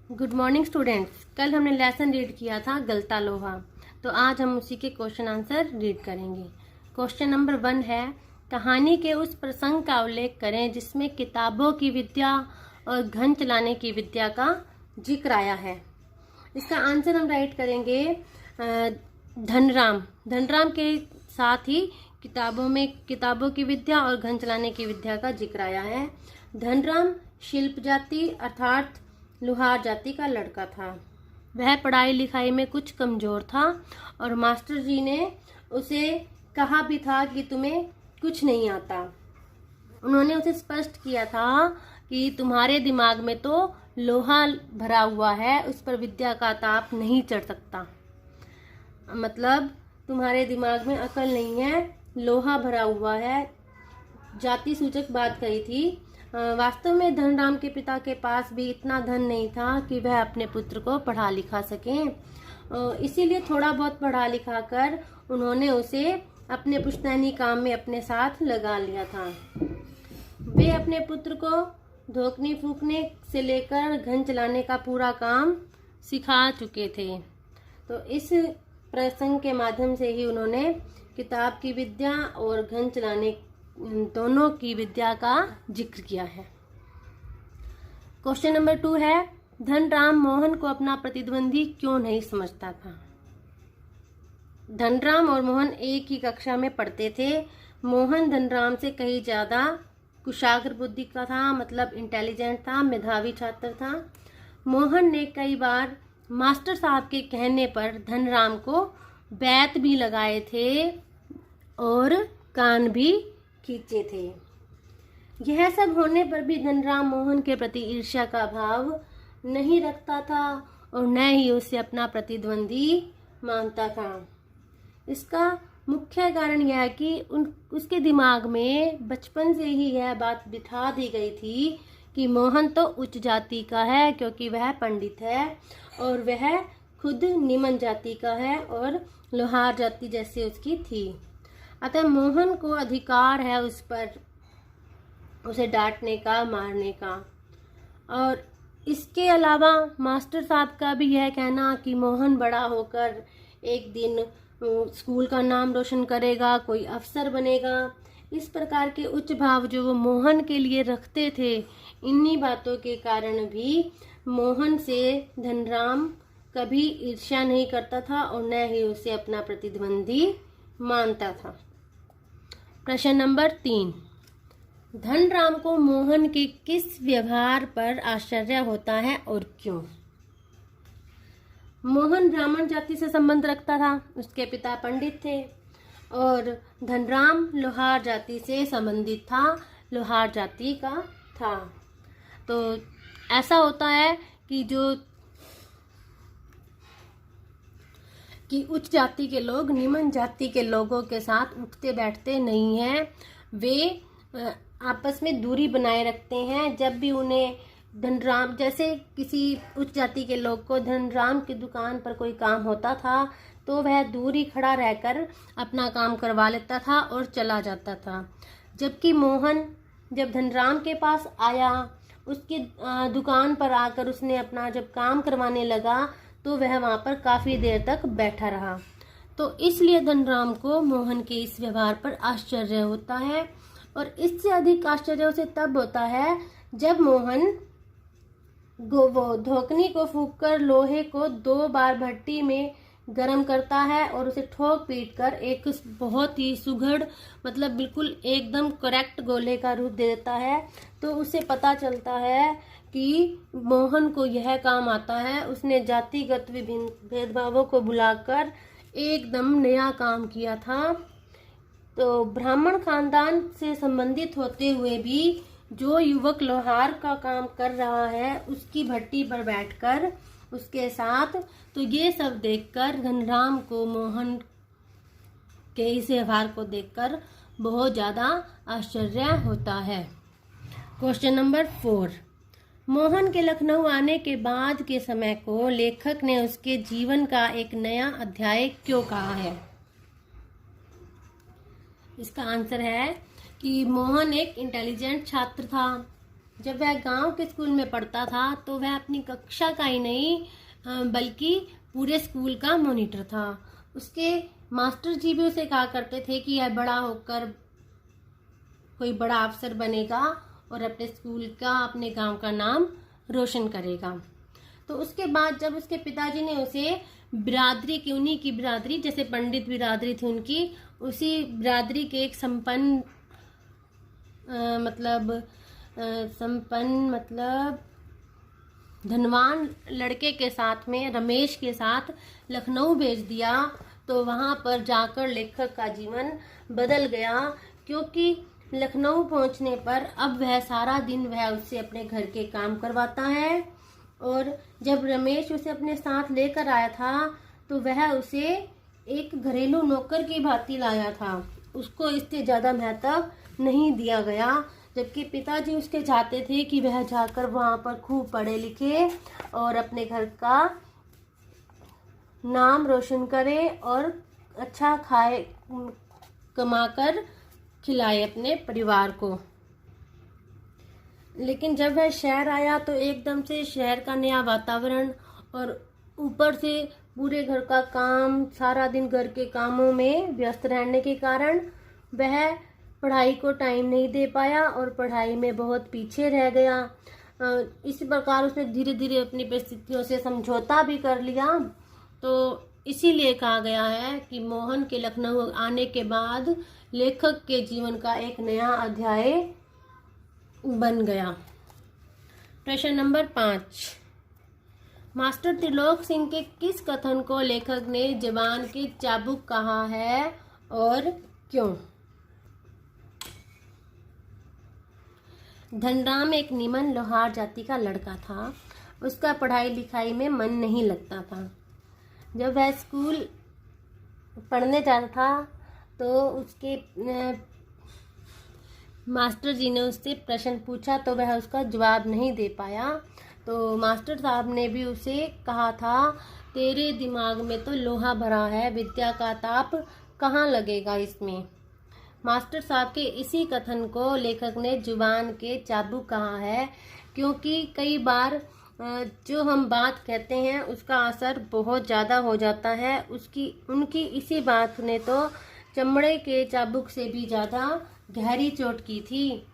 Good morning students. कल हमने lesson read किया था गलता लोहा, तो आज हम उसी के क्वेश्चन आंसर रीड करेंगे। क्वेश्चन नंबर 1 है, कहानी के उस प्रसंग का उल्लेख करें जिसमें किताबों की विद्या और घन चलाने की विद्या का जिक्र आया है। इसका आंसर हम राइट करेंगे धनराम। धनराम के साथ ही किताबों की विद्या और घन चलाने की विद्या का जिक्र आया है। धनराम शिल्प जाति अर्थात लोहार जाति का लड़का था। वह पढ़ाई लिखाई में कुछ कमजोर था और मास्टर जी ने उसे कहा भी था कि तुम्हें कुछ नहीं आता। उन्होंने उसे स्पष्ट किया था कि तुम्हारे दिमाग में तो लोहा भरा हुआ है, उस पर विद्या का ताप नहीं चढ़ सकता। मतलब तुम्हारे दिमाग में अकल नहीं है, लोहा भरा हुआ है। जाति सूचक बात कही थी। वास्तव में धनराम के पिता के पास भी इतना धन नहीं था कि वह अपने पुत्र को पढ़ा लिखा सकें। इसीलिए थोड़ा बहुत पढ़ा लिखा कर उन्होंने उसे अपने पुश्तैनी काम में अपने साथ लगा लिया था। वे अपने पुत्र को धोकने फूकने से लेकर घन चलाने का पूरा काम सिखा चुके थे। तो इस प्रसंग के माध्यम से ही उन्होंने किताब की विद्या और घन चलाने दोनों की विद्या का जिक्र किया है। क्वेश्चन नंबर 2 है, धनराम मोहन को अपना प्रतिद्वंदी क्यों नहीं समझता था। धनराम और मोहन एक ही कक्षा में पढ़ते थे। मोहन धनराम से कहीं ज्यादा कुशाग्र बुद्धि का था, मतलब इंटेलिजेंट था, मेधावी छात्र था। मोहन ने कई बार मास्टर साहब के कहने पर धनराम को बैत भी लगाए थे और कान भी खींचे थे। यह सब होने पर भी धनराम मोहन के प्रति ईर्ष्या का भाव नहीं रखता था और न ही उसे अपना प्रतिद्वंदी मानता था। इसका मुख्य कारण यह है कि उसके दिमाग में बचपन से ही यह बात बिठा दी गई थी कि मोहन तो उच्च जाति का है क्योंकि वह पंडित है और वह खुद निम्न जाति का है और लोहार जाति जैसे उसकी थी। अतः मोहन को अधिकार है उस पर उसे डांटने का, मारने का। और इसके अलावा मास्टर साहब का भी यह कहना कि मोहन बड़ा होकर एक दिन स्कूल का नाम रोशन करेगा, कोई अफसर बनेगा, इस प्रकार के उच्च भाव जो वो मोहन के लिए रखते थे, इन्हीं बातों के कारण भी मोहन से धनराम कभी ईर्ष्या नहीं करता था और न ही उसे अपना प्रतिद्वंदी मानता था। प्रश्न नंबर 3, धनराम को मोहन के किस व्यवहार पर आश्चर्य होता है और क्यों। मोहन ब्राह्मण जाति से संबंध रखता था, उसके पिता पंडित थे और धनराम लोहार जाति से संबंधित था, लोहार जाति का था। तो ऐसा होता है कि उच्च जाति के लोग निम्न जाति के लोगों के साथ उठते बैठते नहीं हैं। वे आपस में दूरी बनाए रखते हैं। जब भी उन्हें धनराम जैसे किसी उच्च जाति के लोग को धनराम की दुकान पर कोई काम होता था तो वह दूरी खड़ा रहकर अपना काम करवा लेता था और चला जाता था। जबकि मोहन जब धनराम के पास आया, उसकी दुकान पर आकर उसने अपना जब काम करवाने लगा तो वह वहां पर काफी देर तक बैठा रहा। तो इसलिए धनराम को मोहन के इस व्यवहार पर आश्चर्य होता है और इससे अधिक आश्चर्य उसे तब होता है जब मोहन वो धोकनी को फूंककर लोहे को 2 बार भट्टी में गर्म करता है और उसे ठोक पीट कर एक बहुत ही सुघड़, मतलब बिल्कुल एकदम करेक्ट गोले का रूप दे देता है। तो उसे पता चलता है कि मोहन को यह काम आता है। उसने जातिगत विभिन्न भेदभावों को भुलाकर एकदम नया काम किया था। तो ब्राह्मण खानदान से संबंधित होते हुए भी जो युवक लोहार का काम कर रहा है उसकी भट्टी पर बैठकर उसके साथ, तो ये सब देखकर धनराम को मोहन के इस व्यवहार को देखकर बहुत ज्यादा आश्चर्य होता है। क्वेश्चन नंबर 4, मोहन के लखनऊ आने के बाद के समय को लेखक ने उसके जीवन का एक नया अध्याय क्यों कहा है। इसका आंसर है कि मोहन एक इंटेलिजेंट छात्र था जब वह गांव के स्कूल में पढ़ता था तो वह अपनी कक्षा का ही नहीं बल्कि पूरे स्कूल का मॉनिटर था। उसके मास्टर जी भी उसे कहा करते थे कि यह बड़ा होकर कोई बड़ा अफसर बनेगा और अपने स्कूल का, अपने गांव का नाम रोशन करेगा। तो उसके बाद जब उसके पिताजी ने उसे बिरादरी की, उन्हीं की बिरादरी, जैसे पंडित बिरादरी थी उनकी, उसी बिरादरी के एक संपन्न मतलब धनवान लड़के के साथ में, रमेश के साथ लखनऊ भेज दिया। तो वहाँ पर जाकर लेखक का जीवन बदल गया, क्योंकि लखनऊ पहुँचने पर अब वह सारा दिन वह उससे अपने घर के काम करवाता है, और जब रमेश उसे अपने साथ लेकर आया था तो वह उसे एक घरेलू नौकर की भांति लाया था। उसको इससे ज़्यादा महत्व नहीं दिया गया, जबकि पिताजी उसके चाहते थे कि वह जाकर वहाँ पर खूब पढ़े लिखे और अपने घर का नाम रोशन करे और अच्छा खाए, कमाकर खिलाए अपने परिवार को। लेकिन जब वह शहर आया तो एकदम से शहर का नया वातावरण और ऊपर से पूरे घर का काम, सारा दिन घर के कामों में व्यस्त रहने के कारण वह पढ़ाई को टाइम नहीं दे पाया और पढ़ाई में बहुत पीछे रह गया। इसी प्रकार उसने धीरे धीरे अपनी परिस्थितियों से समझौता भी कर लिया। तो इसीलिए कहा गया है कि मोहन के लखनऊ आने के बाद लेखक के जीवन का एक नया अध्याय बन गया। प्रश्न नंबर 5, मास्टर त्रिलोक सिंह के किस कथन को लेखक ने जबान के चाबुक कहा है और क्यों? धनराम एक निमन लोहार जाति का लड़का था। उसका पढ़ाई लिखाई में मन नहीं लगता था। जब वह स्कूल पढ़ने जाता था तो उसके मास्टर जी ने उससे प्रश्न पूछा तो वह उसका जवाब नहीं दे पाया। तो मास्टर साहब ने भी उसे कहा था, तेरे दिमाग में तो लोहा भरा है, विद्या का ताप कहाँ लगेगा इसमें। मास्टर साहब के इसी कथन को लेखक ने जुबान के चाबुक कहा है, क्योंकि कई बार जो हम बात कहते हैं उसका असर बहुत ज़्यादा हो जाता है। उनकी इसी बात ने तो चमड़े के चाबुक से भी ज़्यादा गहरी चोट की थी।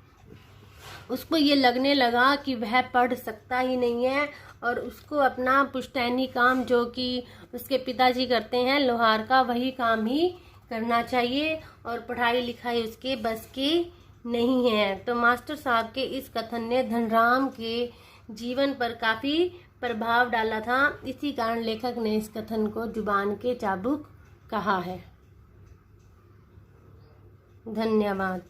उसको ये लगने लगा कि वह पढ़ सकता ही नहीं है और उसको अपना पुश्तैनी काम, जो कि उसके पिताजी करते हैं लोहार का, वही काम ही करना चाहिए और पढ़ाई लिखाई उसके बस की नहीं है। तो मास्टर साहब के इस कथन ने धनराम के जीवन पर काफ़ी प्रभाव डाला था। इसी कारण लेखक ने इस कथन को जुबान के चाबुक कहा है। धन्यवाद।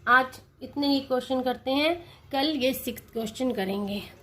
आज इतने ही क्वेश्चन करते हैं, कल ये 6th क्वेश्चन करेंगे।